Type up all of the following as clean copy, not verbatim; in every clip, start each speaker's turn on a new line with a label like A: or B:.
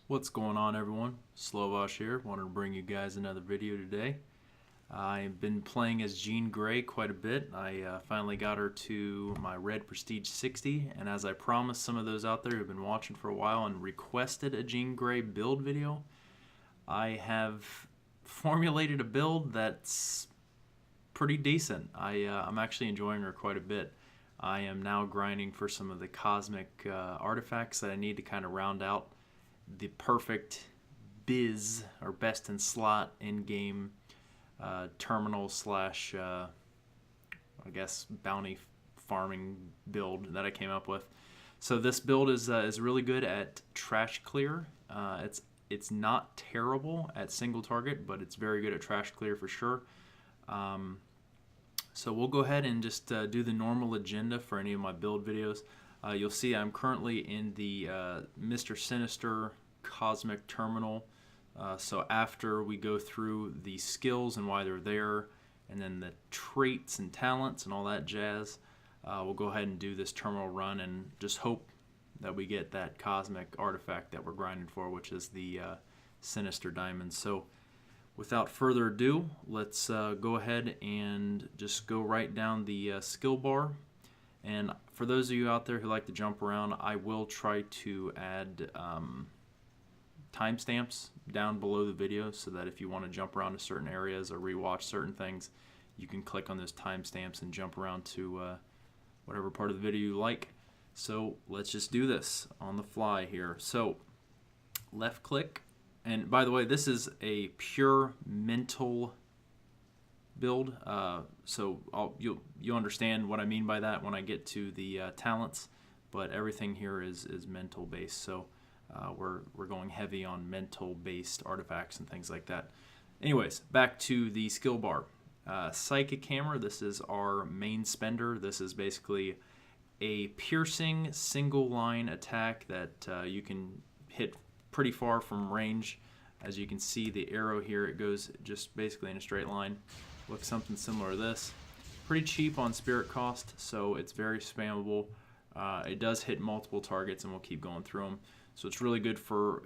A: What's going on, everyone? Slovosh here. Wanted to bring you guys another video today. I've been playing as Jean Grey quite a bit. I finally got her to my Red Prestige 60, and as I promised some of those out there who've been watching for a while and requested a Jean Grey build video, I have formulated a build that's pretty decent. I'm actually enjoying her quite a bit. I am now grinding for some of the cosmic artifacts that I need to kind of round out the perfect biz or best in slot in-game terminal slash I guess bounty farming build that I came up with. So this build is really good at trash clear. It's not terrible at single target, but it's very good at trash clear for sure. So we'll go ahead and just do the normal agenda for any of my build videos. You'll see I'm currently in the Mr. Sinister Cosmic Terminal. So after we go through the skills and why they're there, and then the traits and talents and all that jazz, we'll go ahead and do this terminal run and just hope that we get that cosmic artifact that we're grinding for, which is the Sinister Diamond. So without further ado, let's go ahead and just go right down the skill bar. And for those of you out there who like to jump around, I will try to add timestamps down below the video so that if you want to jump around to certain areas or rewatch certain things, you can click on those timestamps and jump around to whatever part of the video you like. So let's just do this on the fly here. So left click, and by the way, this is a pure mental build, so you'll understand what I mean by that when I get to the talents, but everything here is mental based, so we're going heavy on mental based artifacts and things like that. Anyways, back to the skill bar. Psychic Hammer, this is our main spender. This is basically a piercing single line attack that you can hit pretty far from range. As you can see, the arrow here, it goes just basically in a straight line. Looks something similar to this. Pretty cheap on spirit cost, so it's very spammable. It does hit multiple targets, and we'll keep going through them. So it's really good for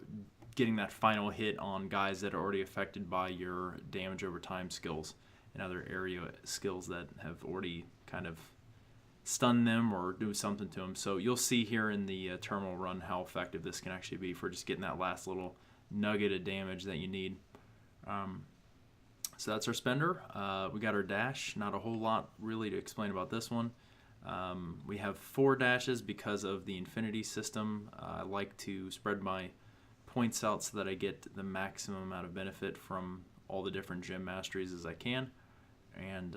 A: getting that final hit on guys that are already affected by your damage over time skills and other area skills that have already kind of stunned them or do something to them. So you'll see here in the terminal run how effective this can actually be for just getting that last little nugget of damage that you need. So that's our spender. We got our dash. Not a whole lot really to explain about this one. We have 4 dashes because of the infinity system. I like to spread my points out so that I get the maximum amount of benefit from all the different gem masteries as I can. And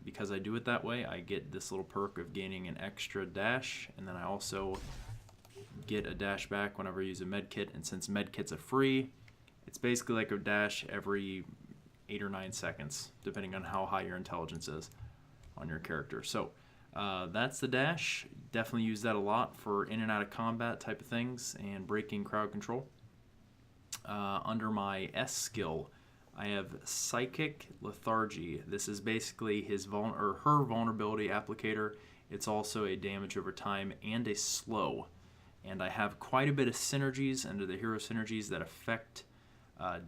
A: because I do it that way, I get this little perk of gaining an extra dash, and then I also get a dash back whenever I use a med kit. And since med kits are free, it's basically like a dash every 8 or 9 seconds, depending on how high your intelligence is on your character. So that's the dash. Definitely use that a lot for in and out of combat type of things and breaking crowd control. Under my S skill, I have Psychic Lethargy. This is basically her vulnerability applicator. It's also a damage over time and a slow. And I have quite a bit of synergies under the hero synergies that affect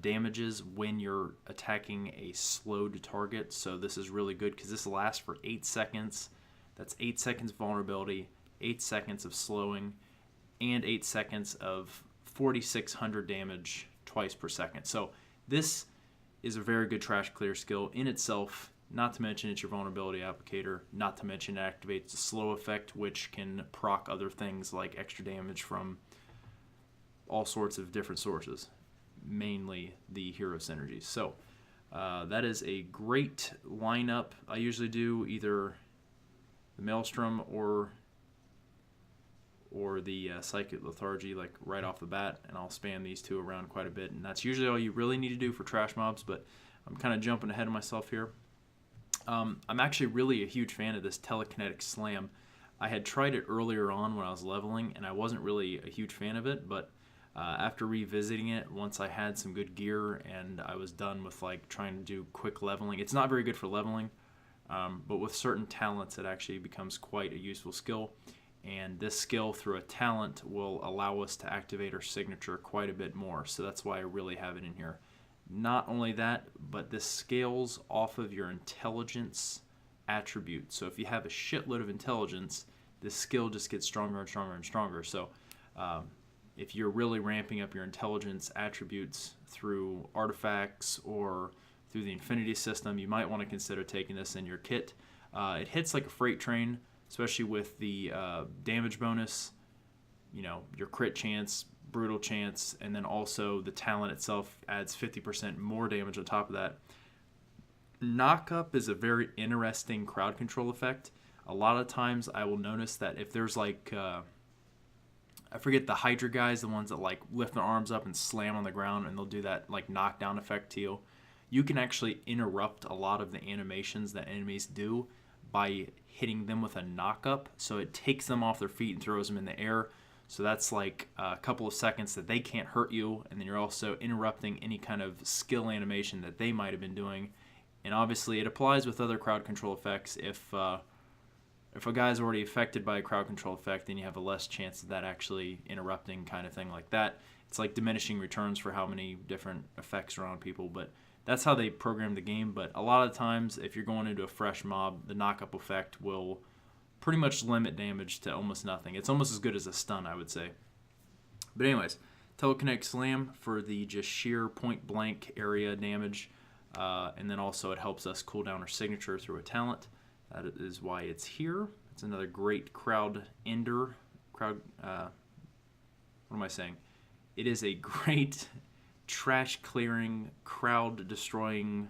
A: damages when you're attacking a slowed target. So this is really good because this lasts for 8 seconds. That's 8 seconds vulnerability, 8 seconds of slowing, and 8 seconds of 4,600 damage twice per second. So this is a very good trash clear skill in itself, not to mention it's your vulnerability applicator, not to mention it activates the slow effect, which can proc other things like extra damage from all sorts of different sources, mainly the hero synergies. So that is a great lineup. I usually do either the Maelstrom or the Psychic Lethargy like right off the bat, and I'll spam these two around quite a bit, and that's usually all you really need to do for trash mobs, but I'm kind of jumping ahead of myself here. I'm actually really a huge fan of this Telekinetic Slam. I had tried it earlier on when I was leveling, and I wasn't really a huge fan of it, but after revisiting it, once I had some good gear and I was done with like trying to do quick leveling, it's not very good for leveling, but with certain talents it actually becomes quite a useful skill. and this skill through a talent will allow us to activate our signature quite a bit more. So that's why I really have it in here. Not only that, but this scales off of your intelligence attribute. So if you have a shitload of intelligence, this skill just gets stronger and stronger and stronger. So if you're really ramping up your intelligence attributes through artifacts or through the infinity system, you might want to consider taking this in your kit. It hits like a freight train, especially with the damage bonus, you know, your crit chance, brutal chance, and then also the talent itself adds 50% more damage on top of that. Knock up is a very interesting crowd control effect. A lot of times I will notice that if there's like, I forget the Hydra guys, the ones that like lift their arms up and slam on the ground, and they'll do that like knockdown effect to you. You can actually interrupt a lot of the animations that enemies do by hitting them with a knock up. So it takes them off their feet and throws them in the air. So that's like a couple of seconds that they can't hurt you, and then you're also interrupting any kind of skill animation that they might have been doing. And obviously it applies with other crowd control effects. If a guy's already affected by a crowd control effect, then you have a less chance of that actually interrupting kind of thing like that. It's like diminishing returns for how many different effects are on people, but that's how they program the game. But a lot of times, if you're going into a fresh mob, the knock-up effect will pretty much limit damage to almost nothing. It's almost as good as a stun, I would say. But anyways, Telekinetic Slam for the just sheer point-blank area damage, and then also it helps us cool down our signature through a talent. That is why it's here. It's another great crowd ender. What am I saying? It is a great trash clearing, crowd destroying,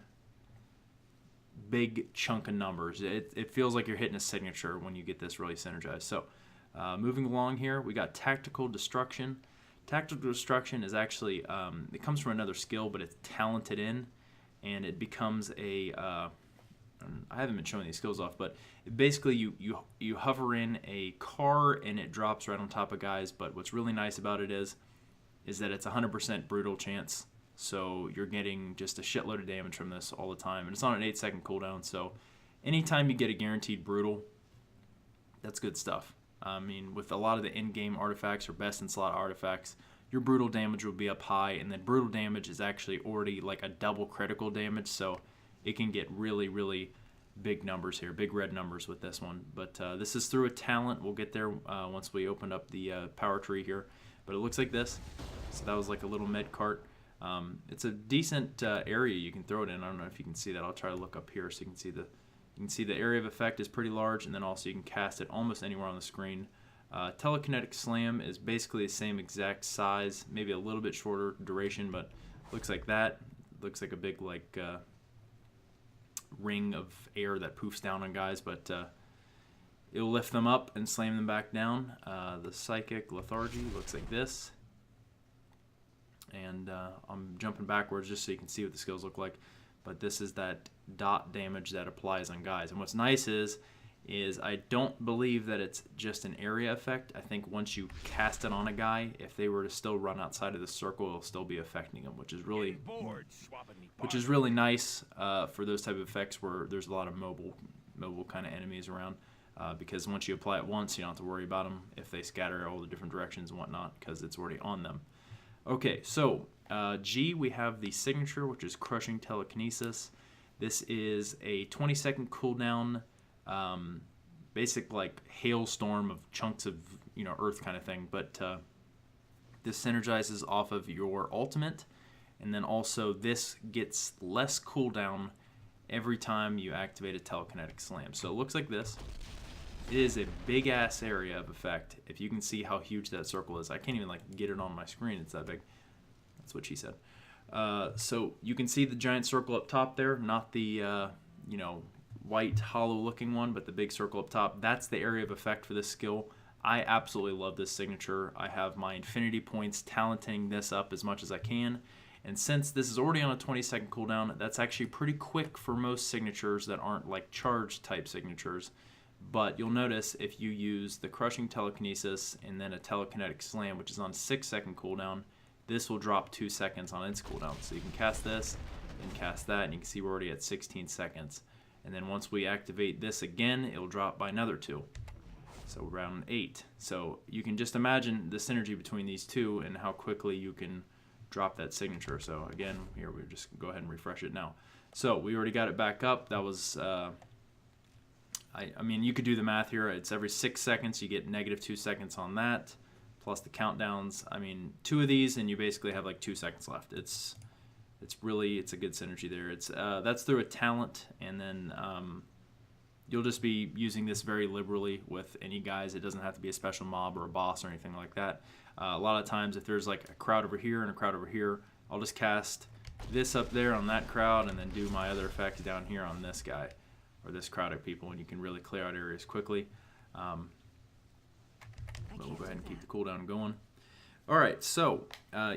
A: big chunk of numbers. It feels like you're hitting a signature when you get this really synergized. So moving along here, we got Tactical Destruction. Tactical Destruction is actually, it comes from another skill, but it's talented in, and it becomes a, I haven't been showing these skills off, but basically you hover in a car and it drops right on top of guys. But what's really nice about it is that it's 100% brutal chance. So you're getting just a shitload of damage from this all the time. And it's on an 8-second cooldown. So anytime you get a guaranteed brutal, that's good stuff. I mean, with a lot of the in-game artifacts or best-in-slot artifacts, your brutal damage will be up high. And then brutal damage is actually already like a double critical damage. So it can get really, really big numbers here, big red numbers with this one. But this is through a talent. We'll get there once we open up the power tree here. But it looks like this. So that was like a little med cart. It's a decent area you can throw it in. I don't know if you can see that. I'll try to look up here so you can see the area of effect is pretty large, and then also you can cast it almost anywhere on the screen. Telekinetic Slam is basically the same exact size, maybe a little bit shorter duration, but looks like that. Looks like a big like ring of air that poofs down on guys, but it'll lift them up and slam them back down. The Psychic Lethargy looks like this. And I'm jumping backwards just so you can see what the skills look like. But this is that dot damage that applies on guys. And what's nice is I don't believe that it's just an area effect. I think once you cast it on a guy, if they were to still run outside of the circle, it'll still be affecting them, which is really nice for those type of effects where there's a lot of mobile kind of enemies around. Because once you apply it once, you don't have to worry about them if they scatter all the different directions and whatnot, because it's already on them. Okay, so G, we have the signature, which is Crushing Telekinesis. This is a 20-second cooldown, basic like hailstorm of chunks of earth kind of thing. But this synergizes off of your ultimate, and then also this gets less cooldown every time you activate a Telekinetic Slam. So it looks like this. It is a big ass area of effect. If you can see how huge that circle is, I can't even like get it on my screen. It's that big. That's what she said. So you can see the giant circle up top there, not the white hollow looking one, but the big circle up top. That's the area of effect for this skill. I absolutely love this signature. I have my infinity points talenting this up as much as I can. And since this is already on a 20-second cooldown, that's actually pretty quick for most signatures that aren't like charge type signatures. But you'll notice if you use the Crushing Telekinesis and then a Telekinetic Slam, which is on a 6-second cooldown, this will drop 2 seconds on its cooldown. So you can cast this and cast that, and you can see we're already at 16 seconds. And then once we activate this again, it'll drop by another 2. So round 8. So you can just imagine the synergy between these two and how quickly you can drop that signature. So again, here we just go ahead and refresh it now. So we already got it back up. That was, I mean, you could do the math here. It's every 6 seconds. You get -2 seconds on that, plus the countdowns. I mean, 2 of these, and you basically have like 2 seconds left. It's a good synergy there. That's through a talent, and then you'll just be using this very liberally with any guys. It doesn't have to be a special mob or a boss or anything like that. A lot of times, if there's like a crowd over here and a crowd over here, I'll just cast this up there on that crowd and then do my other effects down here on this guy or this crowd of people, and you can really clear out areas quickly. But we'll go ahead and keep the cooldown going. All right, so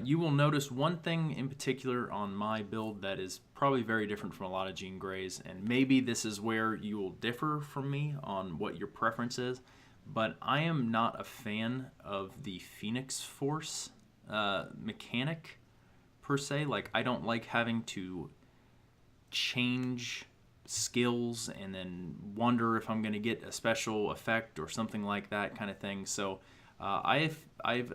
A: you will notice one thing in particular on my build that is probably very different from a lot of Jean Grey's, and maybe this is where you will differ from me on what your preference is, but I am not a fan of the Phoenix Force mechanic per se. Like, I don't like having to change skills and then wonder if I'm going to get a special effect or something like that kind of thing. So I've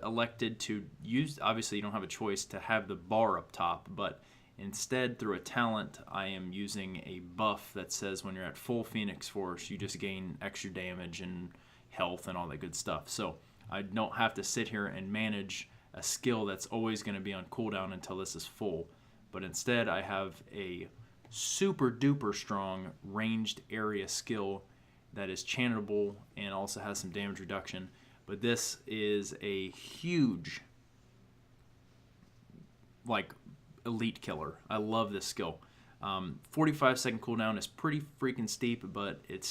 A: elected to use, obviously you don't have a choice to have the bar up top, but instead through a talent I am using a buff that says when you're at full Phoenix Force you just gain extra damage and health and all that good stuff. So I don't have to sit here and manage a skill that's always going to be on cooldown until this is full, but instead I have a super duper strong ranged area skill that is chantable and also has some damage reduction. But this is a huge, like, elite killer. I love this skill. 45-second cooldown is pretty freaking steep, but it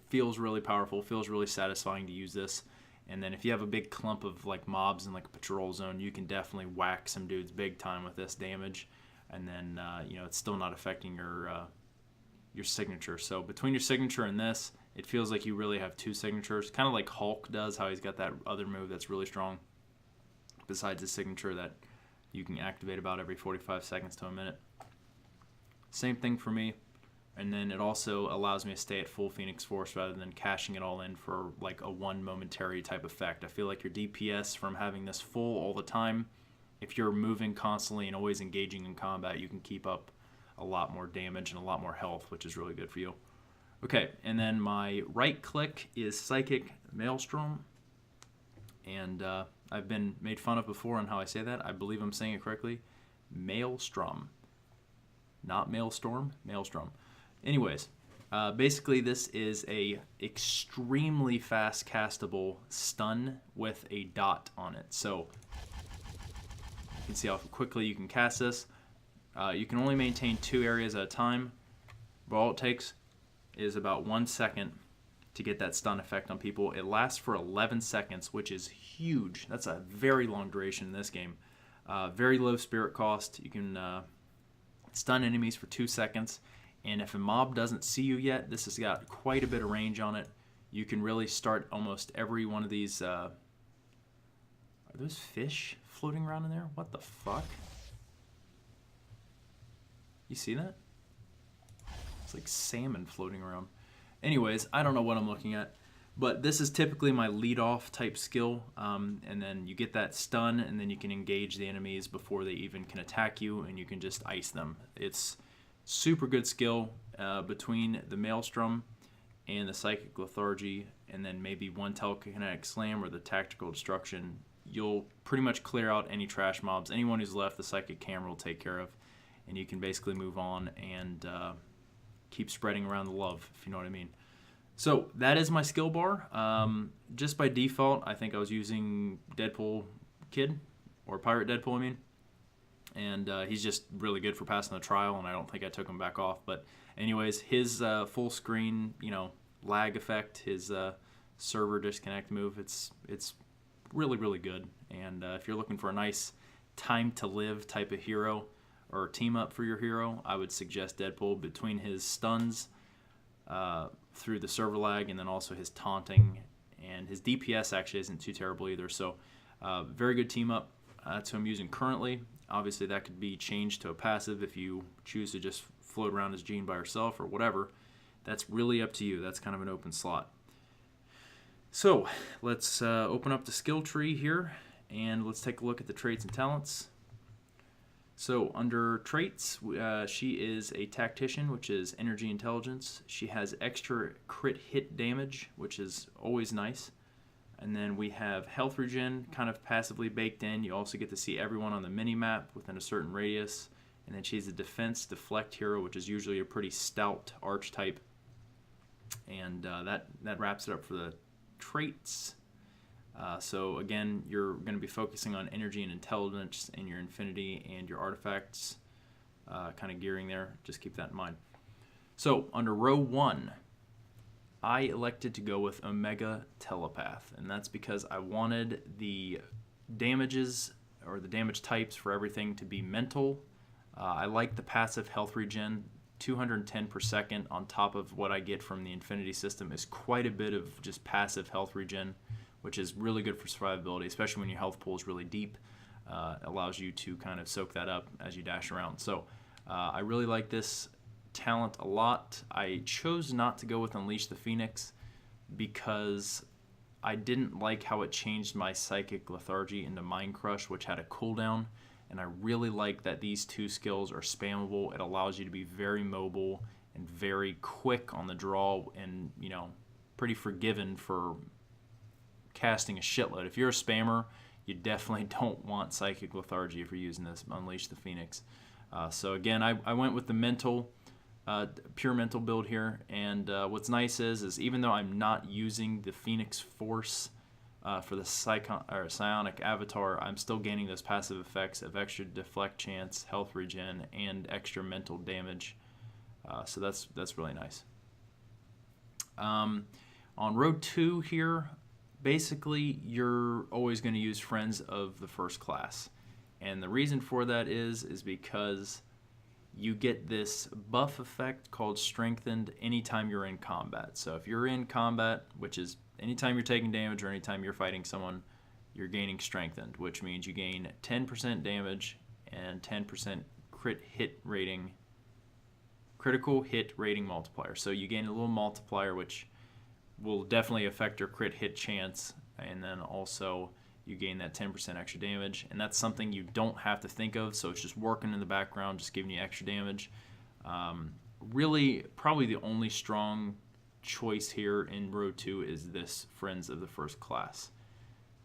A: feels really powerful, feels really satisfying to use this. And then if you have a big clump of like mobs in like a patrol zone, you can definitely whack some dudes big time with this damage. And then it's still not affecting your signature. So between your signature and this, it feels like you really have 2 signatures, kind of like Hulk does, how he's got that other move that's really strong besides his signature that you can activate about every 45 seconds to a minute. Same thing for me. And then it also allows me to stay at full Phoenix Force rather than cashing it all in for like a one momentary type effect. I feel like your DPS from having this full all the time, if you're moving constantly and always engaging in combat, you can keep up a lot more damage and a lot more health, which is really good for you. Okay, and then my right click is Psychic Maelstrom, and I've been made fun of before on how I say that. I believe I'm saying it correctly. Maelstrom. Not Maelstrom, Maelstrom. Anyways, basically this is a extremely fast castable stun with a dot on it. So you can see how quickly you can cast this. You can only maintain 2 areas at a time, but all it takes is about 1 second to get that stun effect on people. It lasts for 11 seconds, which is huge. That's a very long duration in this game. Very low spirit cost. You can stun enemies for 2 seconds, and if a mob doesn't see you yet, this has got quite a bit of range on it. You can really start almost every one of these. Are those fish floating around in there? What the fuck? You see that? It's like salmon floating around. Anyways, I don't know what I'm looking at, but this is typically my lead-off type skill, and then you get that stun, and then you can engage the enemies before they even can attack you, and you can just ice them. It's super good skill between the Maelstrom and the Psychic Lethargy, and then maybe one Telekinetic Slam or the Tactical Destruction. You'll pretty much clear out any trash mobs. Anyone who's left, the Psychic Camera will take care of, and you can basically move on and keep spreading around the love, if you know what I mean. So that is my skill bar. Just by default, I think I was using Deadpool Kid, or Pirate Deadpool, I mean. And he's just really good for passing the trial, and I don't think I took him back off. But anyways, his full screen, lag effect, his server disconnect move, it's really, really good. And if you're looking for a nice time to live type of hero or team up for your hero, I would suggest Deadpool. Between his stuns through the server lag, and then also his taunting, and his DPS actually isn't too terrible either. So very good team up. That's who I'm using currently. Obviously that could be changed to a passive if you choose to just float around as Jean by herself or whatever. That's really up to you. That's kind of an open slot. So let's open up the skill tree here, and let's take a look at the traits and talents. So under traits, she is a tactician, which is energy intelligence. She has extra crit hit damage, which is always nice. And then we have health regen kind of passively baked in. You also get to see everyone on the mini map within a certain radius. And then she's a defense deflect hero, which is usually a pretty stout archetype. And that wraps it up for the traits. So again, you're going to be focusing on energy and intelligence in your infinity and your artifacts, kind of gearing there. Just keep that in mind. So under row 1, I elected to go with Omega Telepath, and that's because I wanted the damages or the damage types for everything to be mental. I like the passive health regen. 210 per second on top of what I get from the Infinity system is quite a bit of just passive health regen, which is really good for survivability, especially when your health pool is really deep. Allows you to kind of soak that up as you dash around. So I really like this talent a lot. I chose not to go with Unleash the Phoenix because I didn't like how it changed my Psychic Lethargy into Mind Crush, which had a cooldown. And I really like that these two skills are spammable. It allows you to be very mobile and very quick on the draw, and pretty forgiven for casting a shitload. If you're a spammer, you definitely don't want Psychic Lethargy if you're using this Unleash the Phoenix. So again, I went with the mental, pure mental build here. And what's nice is even though I'm not using the Phoenix Force for the psionic avatar, I'm still gaining those passive effects of extra deflect chance, health regen, and extra mental damage. So that's really nice. On row 2 here, basically you're always going to use friends of the first class. And the reason for that is because you get this buff effect called Strengthened anytime you're in combat. So if you're in combat, which is anytime you're taking damage or anytime you're fighting someone, you're gaining Strengthened, which means you gain 10% damage and 10% critical hit rating multiplier. So you gain a little multiplier, which will definitely affect your crit hit chance, and then also you gain that 10% extra damage, and that's something you don't have to think of, so it's just working in the background, just giving you extra damage. Really, probably the only strong choice here in row 2 is this Friends of the First Class.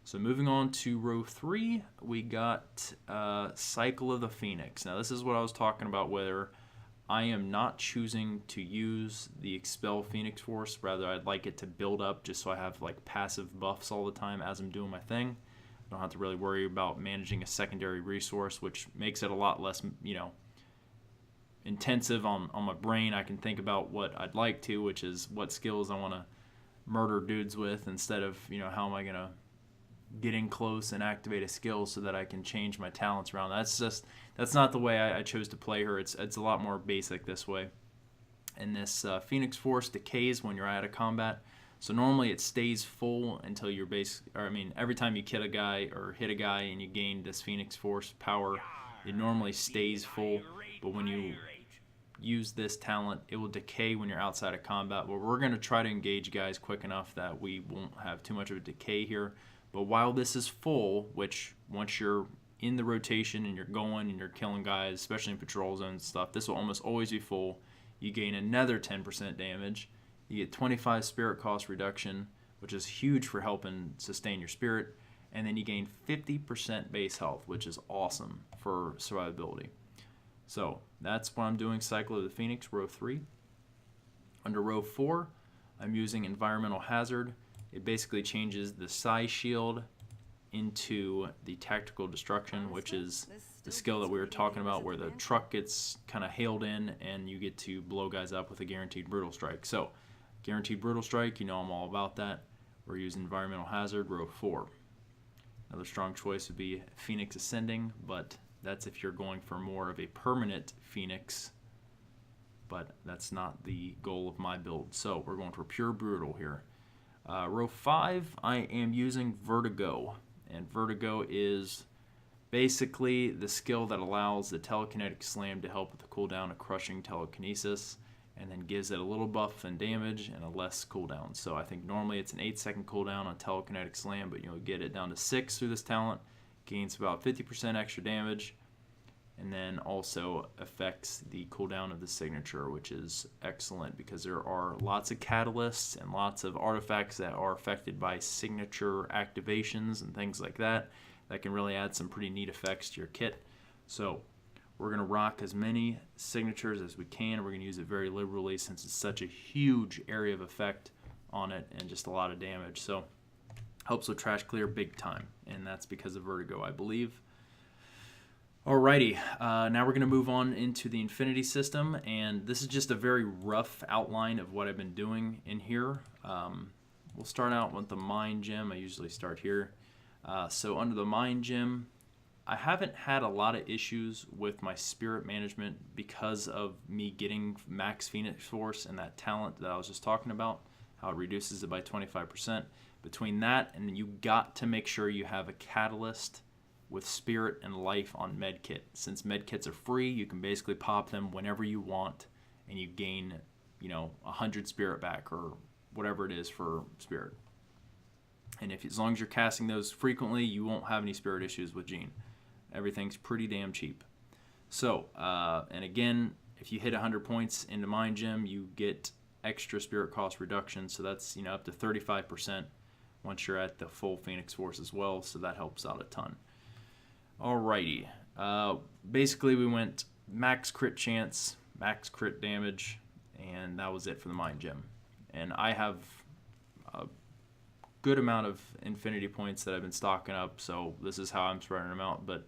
A: So moving on to row 3, we got Cycle of the Phoenix. Now this is what I was talking about, where I am not choosing to use the Expel Phoenix Force. Rather, I'd like it to build up just so I have like passive buffs all the time as I'm doing my thing. I don't have to really worry about managing a secondary resource, which makes it a lot less, intensive on my brain. I can think about what I'd like to, which is what skills I want to murder dudes with, instead of, how am I going to get in close and activate a skill so that I can change my talents around. That's not the way I chose to play her. It's a lot more basic this way. And this Phoenix Force decays when you're out of combat. So normally it stays full until you're every time you kill a guy or hit a guy and you gain this Phoenix Force power, it normally stays full. But when you use this talent, it will decay when you're outside of combat. But we're going to try to engage guys quick enough that we won't have too much of a decay here. But while this is full, which once you're in the rotation and you're going and you're killing guys, especially in patrol zones and stuff, this will almost always be full. You gain another 10% damage. You get 25 spirit cost reduction, which is huge for helping sustain your spirit. And then you gain 50% base health, which is awesome for survivability. So that's what I'm doing, Cycle of the Phoenix, row 3. Under row 4, I'm using Environmental Hazard. It basically changes the Psi Shield into the Tactical Destruction, which is the skill that we were talking about, where the truck gets kind of hailed in and you get to blow guys up with a guaranteed Brutal Strike. So, guaranteed Brutal Strike, I'm all about that. We're using Environmental Hazard, row 4. Another strong choice would be Phoenix Ascending, but that's if you're going for more of a permanent Phoenix, but that's not the goal of my build. So, we're going for pure Brutal here. Row 5, I am using Vertigo, and Vertigo is basically the skill that allows the Telekinetic Slam to help with the cooldown of Crushing Telekinesis, and then gives it a little buff and damage and a less cooldown. So I think normally it's an 8-second cooldown on telekinetic slam, but you'll get it down to 6 through this talent. Gains about 50% extra damage, and then also affects the cooldown of the signature, which is excellent because there are lots of catalysts and lots of artifacts that are affected by signature activations and things like that that can really add some pretty neat effects to your kit. So we're going to rock as many signatures as we can. We're going to use it very liberally since it's such a huge area of effect on it and just a lot of damage. So helps with trash clear big time, and that's because of Vertigo, I believe. Alrighty, now we're going to move on into the Infinity system, and this is just a very rough outline of what I've been doing in here. We'll start out with the Mind Gem. I usually start here. So under the Mind Gem, I haven't had a lot of issues with my spirit management because of me getting Max Phoenix Force and that talent that I was just talking about, how it reduces it by 25%. Between that and you got to make sure you have a catalyst with spirit and life on medkit. Since medkits are free, you can basically pop them whenever you want and you gain, 100 spirit back or whatever it is for spirit. And as long as you're casting those frequently, you won't have any spirit issues with Gene. Everything's pretty damn cheap. So, and again, if you hit 100 points into Mind Gem, you get extra spirit cost reduction. So that's, up to 35% once you're at the full Phoenix Force as well. So that helps out a ton. Alrighty. Basically, we went max crit chance, max crit damage, and that was it for the Mind Gem. And I have a good amount of Infinity points that I've been stocking up, so this is how I'm spreading them out. But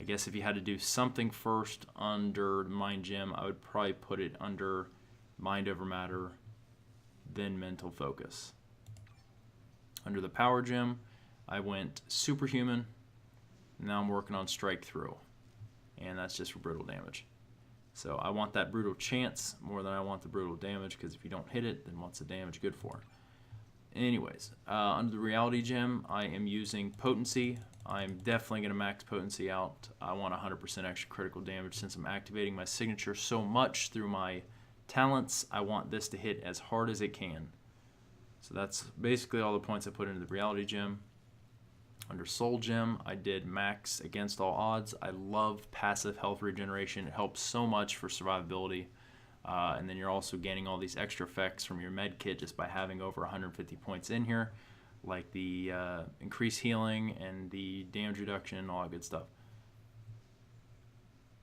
A: I guess if you had to do something first under Mind Gem, I would probably put it under Mind Over Matter, then Mental Focus. Under the Power Gem, I went Superhuman. Now I'm working on Strike Through, and that's just for brutal damage. So I want that brutal chance more than I want the brutal damage, because if you don't hit it, then what's the damage good for? Anyways, under the Reality Gem, I am using Potency. I'm definitely going to max Potency out. I want 100% extra critical damage since I'm activating my signature so much through my talents. I want this to hit as hard as it can. So that's basically all the points I put into the Reality Gem. Under Soul Gem, I did max Against All Odds. I love passive health regeneration. It helps so much for survivability. And then you're also gaining all these extra effects from your med kit just by having over 150 points in here, like the increased healing and the damage reduction and all that good stuff.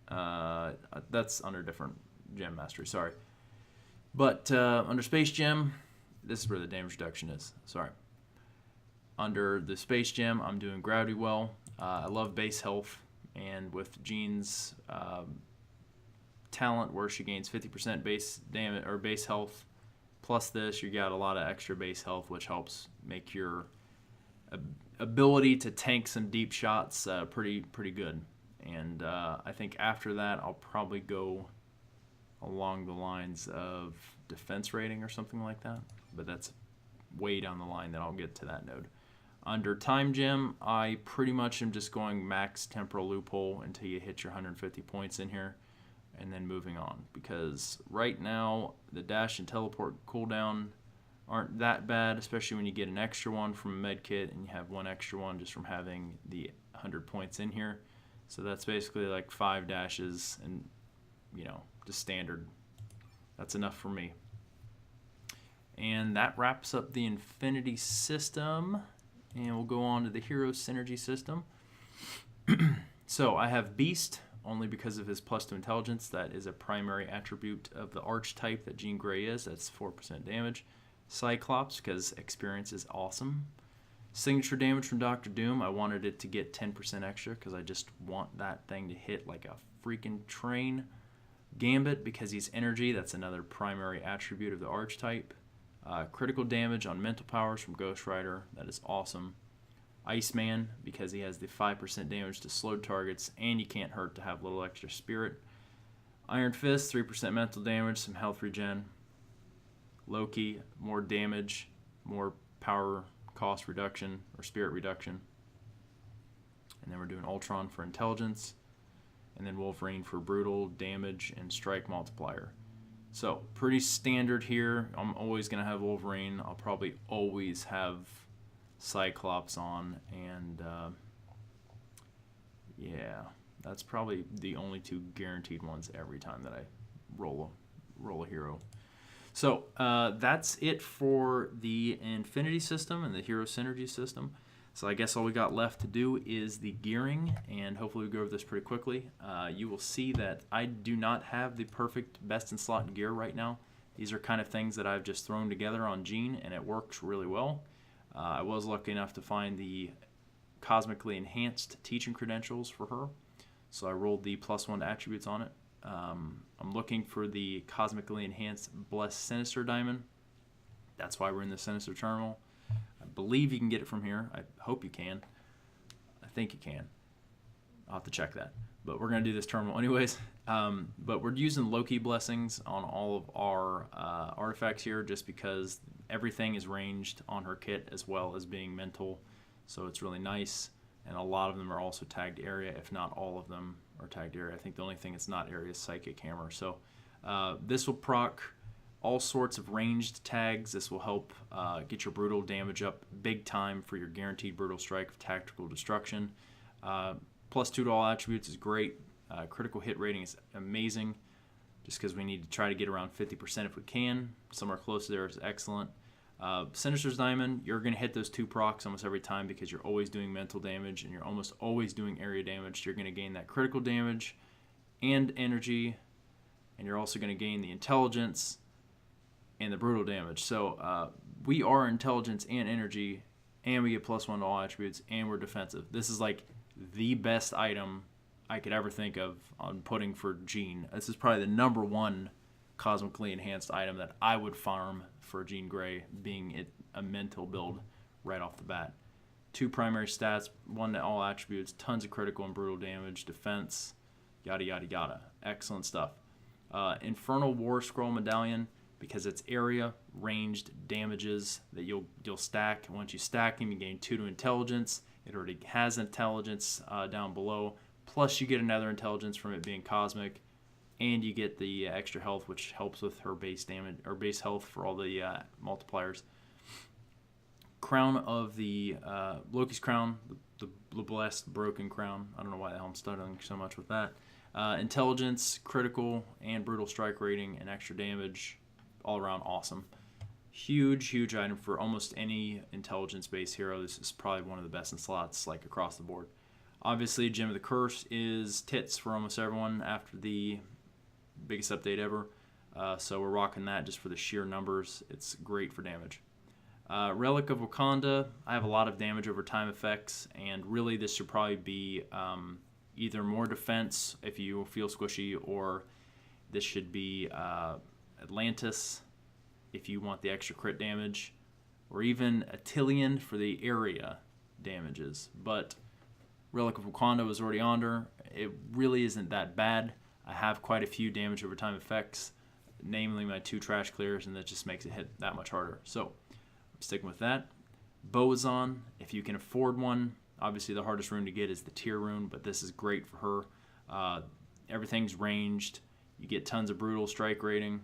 A: That's under different gem mastery, sorry. But under Space Gem, this is where the damage reduction is, sorry. Under the Space Gem, I'm doing Gravity Well. I love base health, and with Jean's talent where she gains 50% base damage or base health, plus this, you got a lot of extra base health, which helps make your ability to tank some deep shots pretty good. And I think after that, I'll probably go along the lines of defense rating or something like that, but that's way down the line that I'll get to that node. Under Time Gem, I pretty much am just going max Temporal Loophole until you hit your 150 points in here, and then moving on, because right now the dash and teleport cooldown aren't that bad, especially when you get an extra one from a medkit and you have one extra one just from having the 100 points in here. So that's basically like 5 dashes and, just standard. That's enough for me. And that wraps up the Infinity system, and we'll go on to the Hero Synergy system. So I have Beast, only because of his +2 intelligence. That is a primary attribute of the archetype that Jean Grey is. That's 4% damage. Cyclops, because experience is awesome. Signature damage from Dr. Doom. I wanted it to get 10% extra because I just want that thing to hit like a freaking train. Gambit, because he's energy. That's another primary attribute of the archetype. Critical damage on mental powers from Ghost Rider. That is awesome. Iceman, because he has the 5% damage to slowed targets, and you can't hurt to have a little extra spirit. Iron Fist, 3% mental damage, some health regen. Loki, more damage, more power cost reduction or spirit reduction. And then we're doing Ultron for intelligence. And then Wolverine for brutal damage and strike multiplier. So pretty standard here. I'm always going to have Wolverine. I'll probably always have Cyclops on, and yeah, that's probably the only two guaranteed ones every time that I roll a hero. So that's it for the Infinity system and the Hero Synergy system. So I guess all we got left to do is the gearing, and hopefully we go over this pretty quickly. You will see that I do not have the perfect best in slot gear right now. These are kind of things that I've just thrown together on Jean, and it works really well. I was lucky enough to find the cosmically enhanced teaching credentials for her, so I rolled the +1 attributes on it. I'm looking for the cosmically enhanced Blessed Sinister diamond. That's why we're in the Sinister terminal. I believe you can get it from here. I hope you can. I think you can. I'll have to check that. But we're going to do this terminal anyways. But we're using Loki blessings on all of our artifacts here just because everything is ranged on her kit as well as being mental. So it's really nice. And a lot of them are also tagged area, if not all of them are tagged area. I think the only thing that's not area is Psychic Hammer. So this will proc all sorts of ranged tags. This will help get your brutal damage up big time for your guaranteed brutal strike of tactical destruction. +2 to all attributes is great. Critical hit rating is amazing just because we need to try to get around 50% if we can. Somewhere close to there is excellent. Sinister's Diamond, you're going to hit those 2 procs almost every time because you're always doing mental damage and you're almost always doing area damage. You're going to gain that critical damage and energy, and you're also going to gain the intelligence and the brutal damage. So we are intelligence and energy, and we get +1 to all attributes, and we're defensive. This is like the best item I could ever think of on putting for Jean. This is probably the #1 cosmically enhanced item that I would farm for Jean Grey, being a mental build right off the bat. 2 primary stats, 1 to all attributes, tons of critical and brutal damage, defense, yada yada yada. Excellent stuff. Infernal War Scroll Medallion, because it's area ranged damages that you'll stack. Once you stack them, you gain 2 to intelligence. It already has intelligence down below. Plus you get another intelligence from it being cosmic, and you get the extra health, which helps with her base damage or base health for all the multipliers. Crown of the Loki's crown, the blessed broken crown. I don't know why the hell I'm studying so much with that. Intelligence, critical, and brutal strike rating, and extra damage. All around awesome. Huge item for almost any intelligence-based hero. This is probably one of the best in slots, like across the board. Obviously, Gem of the Curse is tits for almost everyone after the biggest update ever. So we're rocking that just for the sheer numbers. It's great for damage. Relic of Wakanda, I have a lot of damage over time effects, and really this should probably be either more defense if you feel squishy, or this should be Atlantis if you want the extra crit damage, or even Attilian for the area damages. But Relic of Wakanda was already on her. It really isn't that bad. I have quite a few damage over time effects, namely my 2 trash clears, and that just makes it hit that much harder. So I'm sticking with that. Boazon, if you can afford one. Obviously the hardest rune to get is the tier rune, but this is great for her. Everything's ranged. You get tons of brutal strike rating.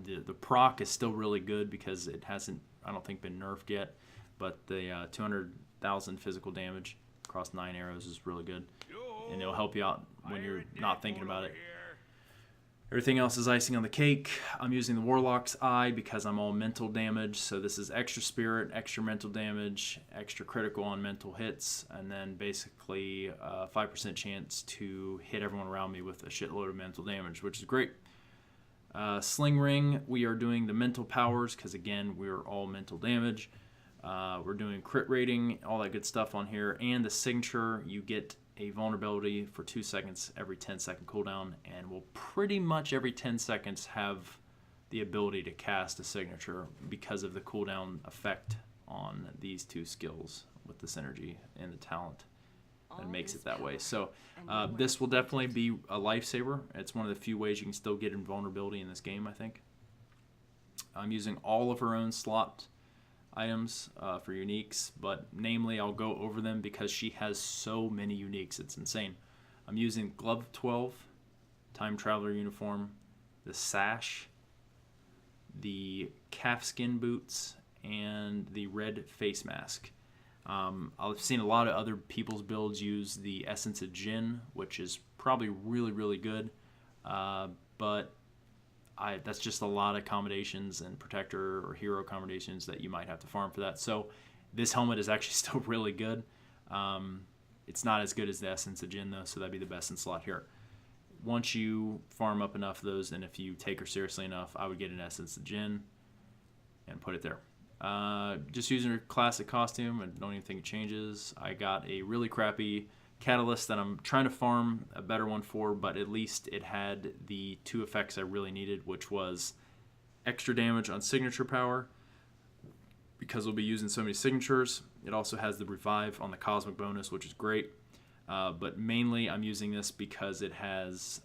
A: The proc is still really good because it hasn't, I don't think, been nerfed yet, but the 200,000 physical damage across 9 arrows is really good, and it'll help you out when you're not thinking about it. Everything else is icing on the cake. I'm using the Warlock's Eye because I'm all mental damage, so this is extra spirit, extra mental damage, extra critical on mental hits, and then basically 5% chance to hit everyone around me with a shitload of mental damage, which is great. Sling Ring, we are doing the mental powers because, again, we're all mental damage. We're doing crit rating, all that good stuff on here. And the signature, you get a vulnerability for 2 seconds every 10-second cooldown, and will pretty much every 10 seconds have the ability to cast a signature because of the cooldown effect on these 2 skills with the synergy and the talent that makes it that way. So this will definitely be a lifesaver. It's one of the few ways you can still get invulnerability in this game, I think. I'm using all of her own slot items for uniques, but namely I'll go over them because she has so many uniques. It's insane. I'm using Glove 12, Time Traveler Uniform, the sash, the calfskin boots, and the red face mask. I've seen a lot of other people's builds use the Essence of Jinn, which is probably really, really good. But that's just a lot of accommodations and protector or hero accommodations that you might have to farm for that. So this helmet is actually still really good. It's not as good as the Essence of Jinn, though, so that'd be the best in slot here. Once you farm up enough of those, and if you take her seriously enough, I would get an Essence of Jinn and put it there. Just using her classic costume, I don't even think it changes. I got a really crappy catalyst that I'm trying to farm a better one for, but at least it had the two effects I really needed, which was extra damage on signature power, because we'll be using so many signatures. It also has the revive on the cosmic bonus, which is great. But mainly I'm using this because it has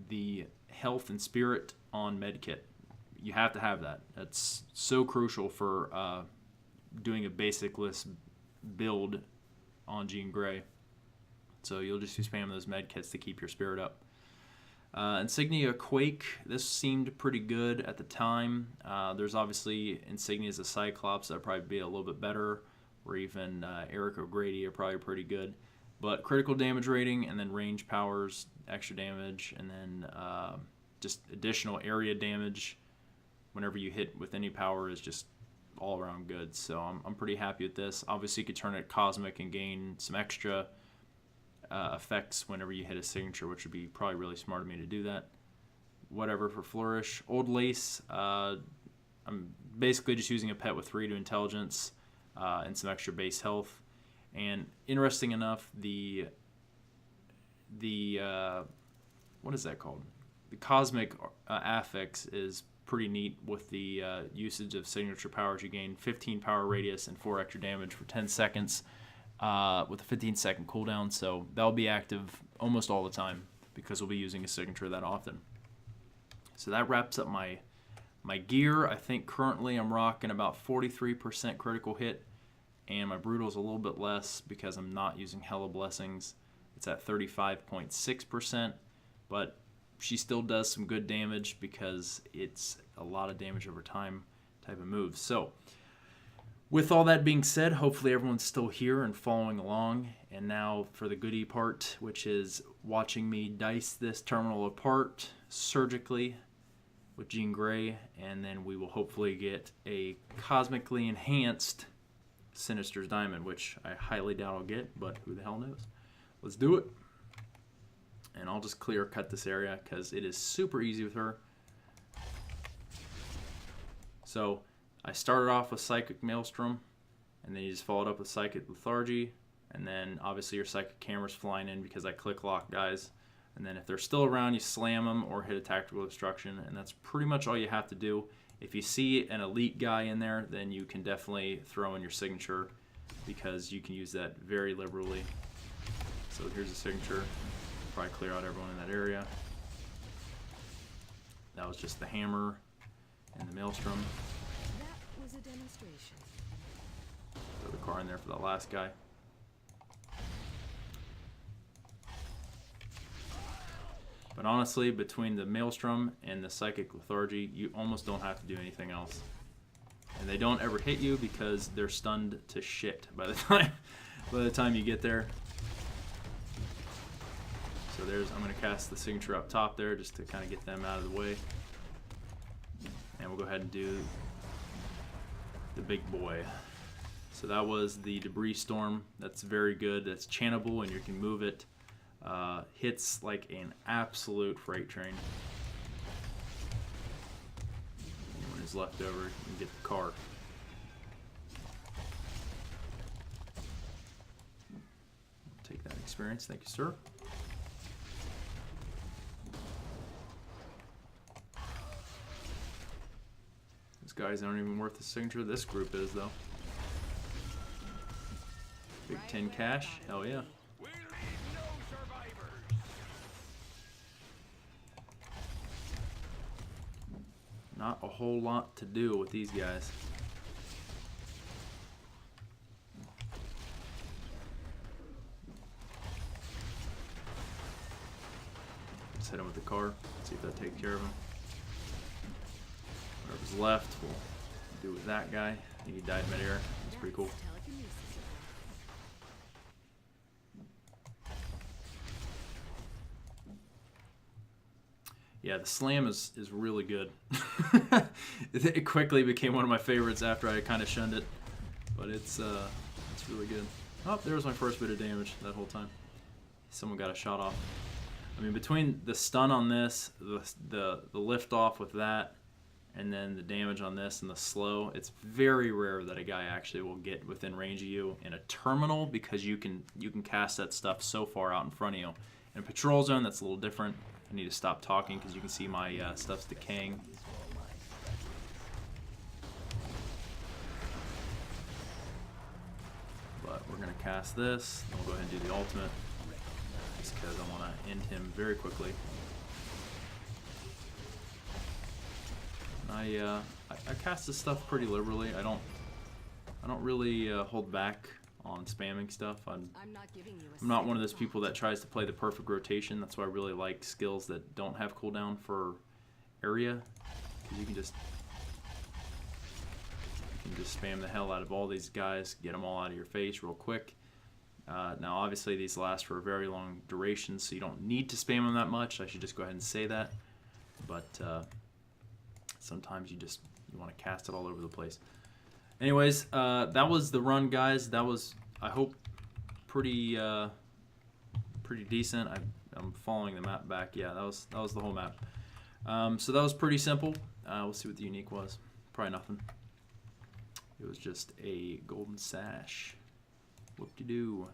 A: the health and spirit on medkit. You have to have that. That's so crucial for doing a basicless build on Jean Grey. So you'll just be spamming those medkits to keep your spirit up. Insignia Quake, this seemed pretty good at the time. There's obviously Insignias of Cyclops that would probably be a little bit better, or even Eric O'Grady are probably pretty good. But critical damage rating, and then range powers, extra damage, and then just additional area damage whenever you hit with any power is just all around good. So I'm pretty happy with this. Obviously you could turn it cosmic and gain some extra effects whenever you hit a signature, which would be probably really smart of me to do that. Whatever for Flourish. Old Lace, I'm basically just using a pet with 3 to intelligence and some extra base health. And interesting enough, the what is that called? The Cosmic Affix is pretty neat with the usage of signature powers. You gain 15 power radius and 4 extra damage for 10 seconds with a 15-second cooldown. So that'll be active almost all the time because we'll be using a signature that often. So that wraps up my gear. I think currently I'm rocking about 43% critical hit, and my brutal's a little bit less because I'm not using Hella Blessings. It's at 35.6%, but she still does some good damage because it's a lot of damage over time type of move. So with all that being said, hopefully everyone's still here and following along. And now for the goodie part, which is watching me dice this terminal apart surgically with Jean Grey, and then we will hopefully get a cosmically enhanced Sinister's Diamond, which I highly doubt I'll get, but who the hell knows. Let's do it. And I'll just clear cut this area because it is super easy with her. So I started off with Psychic Maelstrom, and then you just followed up with Psychic Lethargy, and then obviously your Psychic Camera's flying in because I click lock guys. And then if they're still around, you slam them or hit a Tactical Destruction, and that's pretty much all you have to do. If you see an elite guy in there, then you can definitely throw in your signature because you can use that very liberally. So here's a signature. Probably clear out everyone in that area. That was just the hammer and the maelstrom.
B: That was a demonstration.
A: Throw the car in there for the last guy. But honestly, between the maelstrom and the Psychic Lethargy, you almost don't have to do anything else. And they don't ever hit you because they're stunned to shit by the time you get there. So I'm going to cast the signature up top there just to kind of get them out of the way. And we'll go ahead and do the big boy. So that was the Debris Storm. That's very good. That's chantable and you can move it. Hits like an absolute freight train. Anyone who's left over, you can get the car. Take that experience. Thank you, sir. These guys aren't even worth the signature. This group is, though. Big 10 cash. Hell yeah. Not a whole lot to do with these guys. Just hit him with the car. See if that takes care of him. who's left, we'll do with that guy. I think he died midair. That's pretty cool.
B: Telekinesis.
A: Yeah, the slam is really good. It quickly became one of my favorites after I kind of shunned it, but it's really good. Oh, there was my first bit of damage that whole time. Someone got a shot off. I mean, between the stun on this, the lift off with that, and then the damage on this and the slow, it's very rare that a guy actually will get within range of you in a terminal, because you can cast that stuff so far out in front of you. In a patrol zone, that's a little different. I need to stop talking because you can see my stuff's decaying. But we're going to cast this, then we'll go ahead and do the ultimate, just because I want to end him very quickly. I cast this stuff pretty liberally. I don't really hold back on spamming stuff. I'm not one of those people that tries to play the perfect rotation. That's why I really like skills that don't have cooldown for area, because you can just spam the hell out of all these guys, get them all out of your face real quick. Now obviously these last for a very long duration, so you don't need to spam them that much. I should just go ahead and say that, but sometimes you want to cast it all over the place. Anyways, that was the run, guys. That was, I hope, pretty decent. I'm following the map back. Yeah, that was the whole map. So that was pretty simple. We'll see what the unique was. Probably nothing. It was just a golden sash. Whoop-de-doo.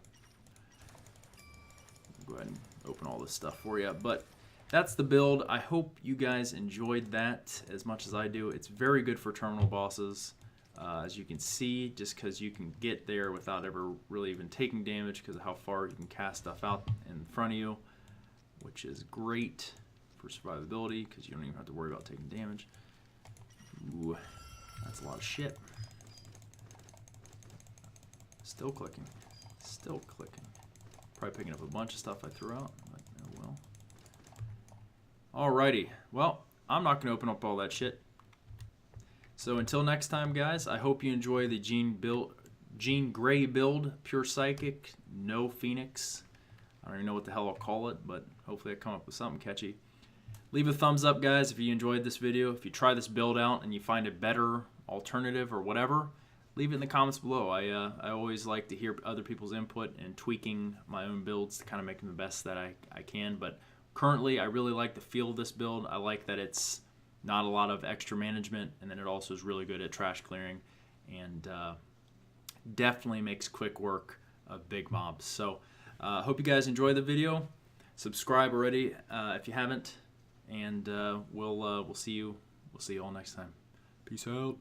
A: Go ahead and open all this stuff for you. But that's the build. I hope you guys enjoyed that as much as I do. It's very good for terminal bosses. As you can see, just because you can get there without ever really even taking damage because of how far you can cast stuff out in front of you, which is great for survivability because you don't even have to worry about taking damage. Ooh, that's a lot of shit. Still clicking. Still clicking. Probably picking up a bunch of stuff I threw out, but oh well. Alrighty. Well, I'm not going to open up all that shit. So until next time, guys, I hope you enjoy the Jean Grey build, pure psychic, no Phoenix. I don't even know what the hell I'll call it, but hopefully I come up with something catchy. Leave a thumbs up, guys, if you enjoyed this video. If you try this build out and you find a better alternative or whatever, leave it in the comments below. I always like to hear other people's input and tweaking my own builds to kind of make them the best that I can. But currently, I really like the feel of this build. I like that it's not a lot of extra management, and then it also is really good at trash clearing, and definitely makes quick work of big mobs. So hope you guys enjoy the video. Subscribe already if you haven't, and we'll see you all next time. Peace out.